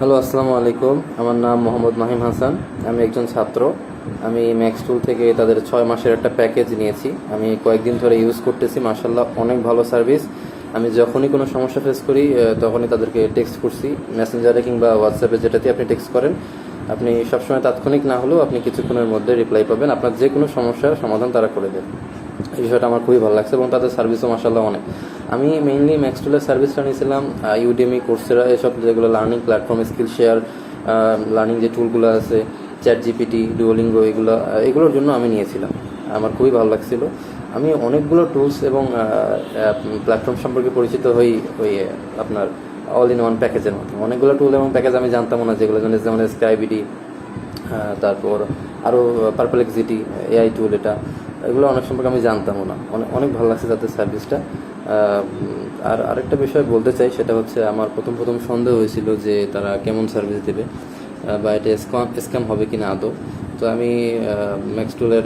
Hello, আসসালামু আলাইকুম। আমার নাম মোহাম্মদ মাহিম হাসান। আমি একজন ছাত্র। আমি ম্যাক্স টুল থেকে তাদের 6 মাসের একটা প্যাকেজ নিয়েছি। আমি কয়েকদিন ধরে ইউজ করতেছি, মাশাল্লাহ অনেক ভালো সার্ভিস। আমি যখনই কোনো সমস্যা ফেস করি তখনই তাদেরকে টেক্সট করছি, মেসেঞ্জারে কিংবা হোয়াটসঅ্যাপে, যেটাতে আপনি টেক্সট করেন। আপনি সবসময় তাৎক্ষণিক না হলেও আপনি কিছুক্ষণের মধ্যে রিপ্লাই পাবেন, আপনার যে কোনো সমস্যার সমাধান তারা করে দেবে। এই বিষয়টা আমার খুবই ভালো লাগছে এবং তাদের সার্ভিসও মাশাল্লাহ অনেক। আমি মেইনলি ম্যাক্স টুলের সার্ভিসটা নিয়েছিলাম ইউডেমি, কোর্সেরা, এসব যেগুলো learning platform, skill share, learning যে টুলগুলো আছে, চ্যাট জিপিটি, ডুওলিঙ্গো, এগুলোর জন্য আমি নিয়েছিলাম। আমার খুবই ভালো লাগছিল। আমি অনেকগুলো টুলস এবং প্ল্যাটফর্ম সম্পর্কে পরিচিত হই ওই আপনার অল ইন ওয়ান প্যাকেজের মধ্যে। অনেকগুলো টুল এবং প্যাকেজ আমি জানতাম না, যেগুলো যেমন স্কাইবিডি, তারপর আরও পারপ্লেক্সিটি, এআই টুল, এগুলো অনেক সম্পর্কে আমি জানতামও না। অনেক ভালো লাগছে তাদের সার্ভিসটা। আর আরেকটা বিষয় বলতে চাই, সেটা হচ্ছে আমার প্রথম সন্দেহ হয়েছিল যে তারা কেমন সার্ভিস দেবে বা এটা স্ক্যাম হবে কি না আদৌ। তো আমি ম্যাক্স টুলের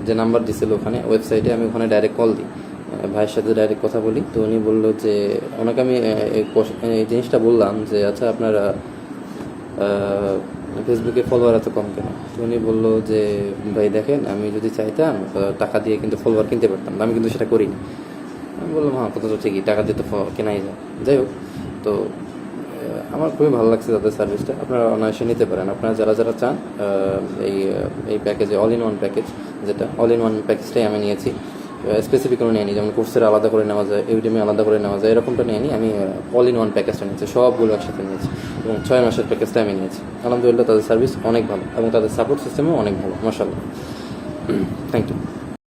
যে নাম্বার দিছিল ওখানে ওয়েবসাইটে, আমি ওখানে ডাইরেক্ট কল দিই, ভাইয়ের সাথে ডাইরেক্ট কথা বলি। তো উনি বললো যে, ওনাকে আমি এই জিনিসটা বললাম যে আচ্ছা আপনার ফেসবুকে ফলোয়ার এত কম কেন? তো উনি বললো যে ভাই দেখেন, আমি যদি চাইতাম টাকা দিয়ে কিন্তু ফলোয়ার কিনতে পারতাম, আমি কিন্তু সেটা করিনি। আমি বললাম হ্যাঁ, কথা তো ঠিকই, টাকা দিয়ে তো কেনাই যায়। যাই হোক, তো আমার খুবই ভালো লাগছে তাদের সার্ভিসটা। আপনারা অনায়াসে নিতে পারেন, আপনারা যারা যারা চান। এই এই প্যাকেজে অল ইন ওয়ান প্যাকেজ, যেটা অল ইন ওয়ান প্যাকেজটাই আমি নিয়েছি। স্পেসিফিক করে নিয়ে নিই, যেমন কোর্সের আলাদা করে নেওয়া যায়, ইউডেমি আলাদা করে নেওয়া যায়, এরকমটা নিয়ে নিই। আমি অল ইন ওয়ান প্যাকেজটা নিয়েছি, সবগুলো একসাথে নিয়েছি এবং 6 মাসের প্যাকেজটা আমি নিয়েছি। আলহামদুলিল্লাহ, তাদের সার্ভিস অনেক ভালো এবং তাদের সাপোর্ট সিস্টেমও অনেক ভালো, মাশাআল্লাহ। Thank you.